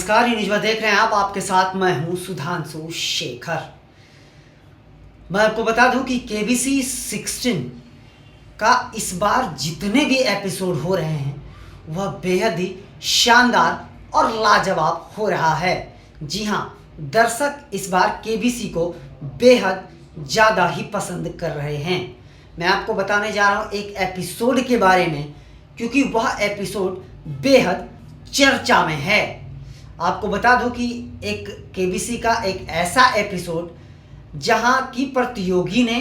नमस्कार, ये न्यूज़ देख रहे हैं आप। आपके साथ मैं हूं सुधांशु शेखर। मैं आपको बता दूं कि KBC 16 का इस बार जितने भी एपिसोड हो रहे हैं वह बेहद ही शानदार और लाजवाब हो रहा है। जी हां, दर्शक इस बार KBC को बेहद ज़्यादा ही पसंद कर रहे हैं। मैं आपको बताने जा रहा हूं एक एपिसोड के बारे में, क्योंकि वह एपिसोड बेहद चर्चा में है। आपको बता दूं कि एक KBC का एक ऐसा एपिसोड जहां की प्रतियोगी ने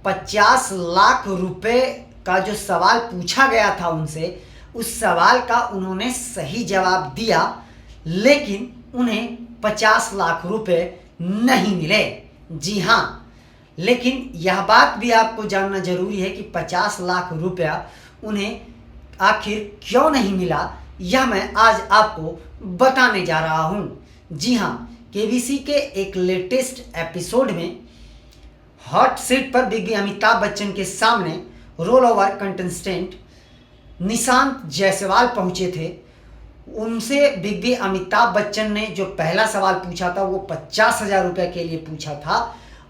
50 लाख रुपए का जो सवाल पूछा गया था उनसे, उस सवाल का उन्होंने सही जवाब दिया, लेकिन उन्हें 50 लाख रुपए नहीं मिले। जी हाँ, लेकिन यह बात भी आपको जानना जरूरी है कि 50 लाख रुपया उन्हें आखिर क्यों नहीं मिला, यह मैं आज आपको बताने जा रहा हूं। जी हां, KBC के एक लेटेस्ट एपिसोड में हॉट सीट पर बिग बी अमिताभ बच्चन के सामने roll over contestant Nishant Jaiswal पहुंचे थे। उनसे बिग बी अमिताभ बच्चन ने जो पहला सवाल पूछा था वो 50,000 रुपये के लिए पूछा था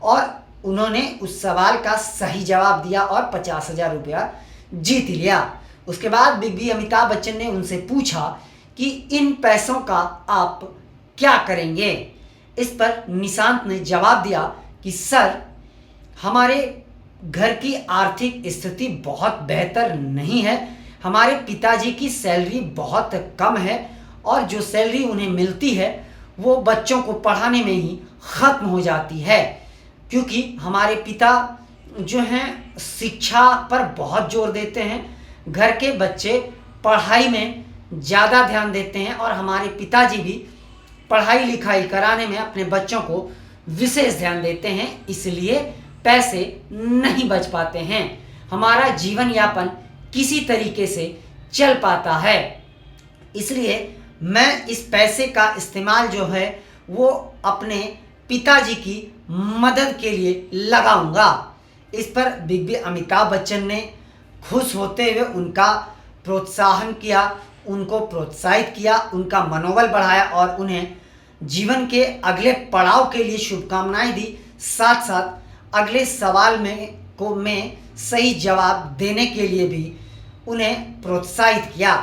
और उन्होंने उस सवाल का सही जवाब दिया और 50,000 रुपया जीत लिया। उसके बाद बिग बी अमिताभ बच्चन ने उनसे पूछा कि इन पैसों का आप क्या करेंगे। इस पर निशांत ने जवाब दिया कि सर, हमारे घर की आर्थिक स्थिति बहुत बेहतर नहीं है, हमारे पिताजी की सैलरी बहुत कम है और जो सैलरी उन्हें मिलती है वो बच्चों को पढ़ाने में ही ख़त्म हो जाती है, क्योंकि हमारे पिता जो हैं शिक्षा पर बहुत जोर देते हैं। घर के बच्चे पढ़ाई में ज़्यादा ध्यान देते हैं और हमारे पिताजी भी पढ़ाई लिखाई कराने में अपने बच्चों को विशेष ध्यान देते हैं, इसलिए पैसे नहीं बच पाते हैं। हमारा जीवन यापन किसी तरीके से चल पाता है, इसलिए मैं इस पैसे का इस्तेमाल जो है वो अपने पिताजी की मदद के लिए लगाऊंगा। इस पर बिग बी अमिताभ बच्चन ने खुश होते हुए उनका प्रोत्साहन किया, उनको प्रोत्साहित किया, उनका मनोबल बढ़ाया और उन्हें जीवन के अगले पड़ाव के लिए शुभकामनाएं दी। साथ साथ अगले सवाल में सही जवाब देने के लिए भी उन्हें प्रोत्साहित किया।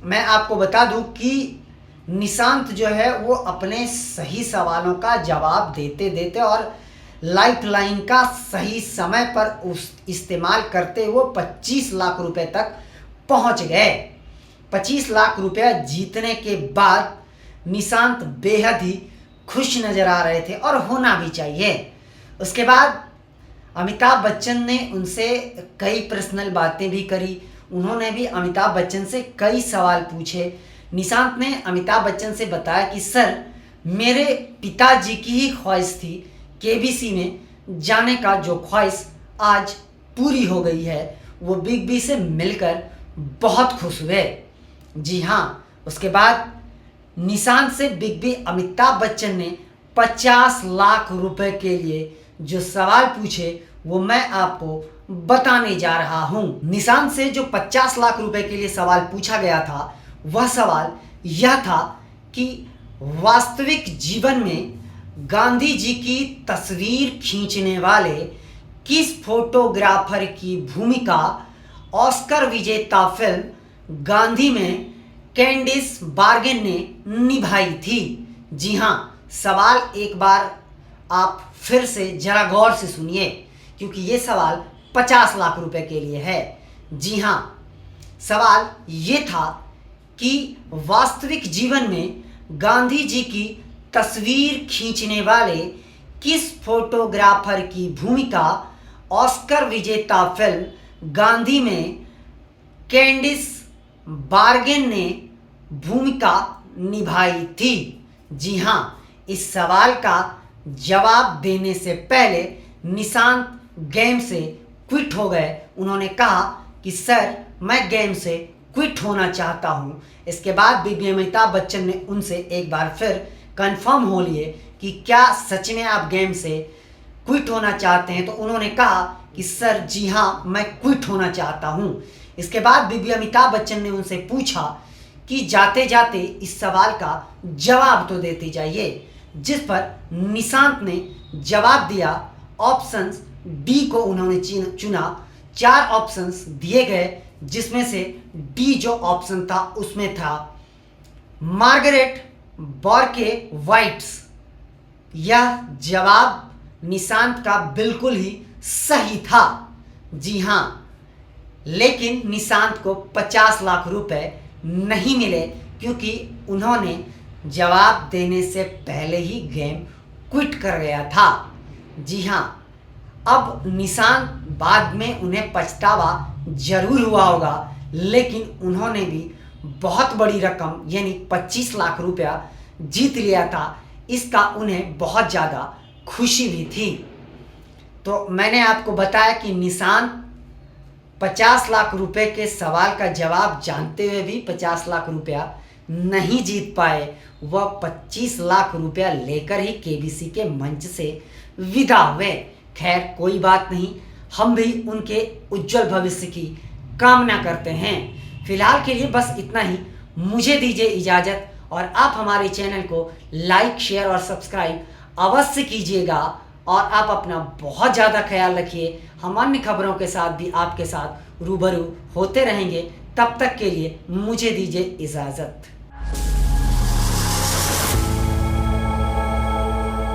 मैं आपको बता दूं कि निशांत जो है वो अपने सही सवालों का जवाब देते देते और लाइफलाइन का सही समय पर इस्तेमाल करते हुए 25 लाख रुपए तक पहुंच गए। 25 लाख रुपया जीतने के बाद निशांत बेहद ही खुश नज़र आ रहे थे और होना भी चाहिए। उसके बाद अमिताभ बच्चन ने उनसे कई पर्सनल बातें भी करी, उन्होंने भी अमिताभ बच्चन से कई सवाल पूछे। निशांत ने अमिताभ बच्चन से बताया कि सर, मेरे पिताजी की ही ख्वाहिश थी KBC में जाने का, जो ख्वाहिश आज पूरी हो गई है। वो बिग बी से मिलकर बहुत खुश हुए। जी हाँ, उसके बाद निशांत से बिग बी अमिताभ बच्चन ने 50 लाख रुपए के लिए जो सवाल पूछे वो मैं आपको बताने जा रहा हूँ। निशांत से जो 50 लाख रुपए के लिए सवाल पूछा गया था वह सवाल यह था कि वास्तविक जीवन में गांधी जी की तस्वीर खींचने वाले किस फोटोग्राफर की भूमिका ऑस्कर विजेता फिल्म गांधी में कैंडिस बार्गेन ने निभाई थी। जी हाँ, सवाल एक बार आप फिर से जरा गौर से सुनिए, क्योंकि ये सवाल 50 लाख रुपए के लिए है। जी हाँ, सवाल ये था कि वास्तविक जीवन में गांधी जी की तस्वीर खींचने वाले किस फोटोग्राफर की भूमिका ऑस्कर विजेता फिल्म गांधी में कैंडिस बार्गेन ने भूमिका निभाई थी। जी हाँ, इस सवाल का जवाब देने से पहले निशांत गेम से क्विट हो गए। उन्होंने कहा कि सर, मैं गेम से क्विट होना चाहता हूँ। इसके बाद बिग बी अमिताभ बच्चन ने उनसे एक बार फिर कंफर्म हो लिए कि क्या सच में आप गेम से क्विट होना चाहते हैं, तो उन्होंने कहा कि सर जी हाँ, मैं क्विट होना चाहता हूँ। इसके बाद बिग बी अमिताभ बच्चन ने उनसे पूछा कि जाते जाते इस सवाल का जवाब तो देते जाइए, जिस पर निशांत ने जवाब दिया। ऑप्शंस डी को उन्होंने चुना। 4 ऑप्शंस दिए गए, जिसमें से डी जो ऑप्शन था उसमें था मार्गरेट बॉर्के वाइट्स। यह जवाब निशांत का बिल्कुल ही सही था। जी हाँ, लेकिन निशांत को 50 लाख रुपए नहीं मिले, क्योंकि उन्होंने जवाब देने से पहले ही गेम क्विट कर गया था। जी हाँ, अब निशांत बाद में उन्हें पछतावा जरूर हुआ होगा, लेकिन उन्होंने भी बहुत बड़ी रकम यानी 25 लाख रुपया जीत लिया था। इसका उन्हें बहुत ज़्यादा खुशी भी थी। तो मैंने आपको बताया कि निशांत 50 लाख रुपए के सवाल का जवाब जानते हुए भी 50 लाख रुपया नहीं जीत पाए। वह 25 लाख रुपया लेकर ही केबीसी के मंच से विदा हुए। खैर, कोई बात नहीं, हम भी उनके उज्जवल भविष्य की कामना करते हैं। फिलहाल के लिए बस इतना ही। मुझे दीजिए इजाज़त, और आप हमारे चैनल को लाइक, शेयर और सब्सक्राइब अवश्य कीजिएगा। और आप अपना बहुत ज़्यादा ख्याल रखिए। हम अन्य खबरों के साथ भी आपके साथ रूबरू होते रहेंगे। तब तक के लिए मुझे दीजिए इजाज़त।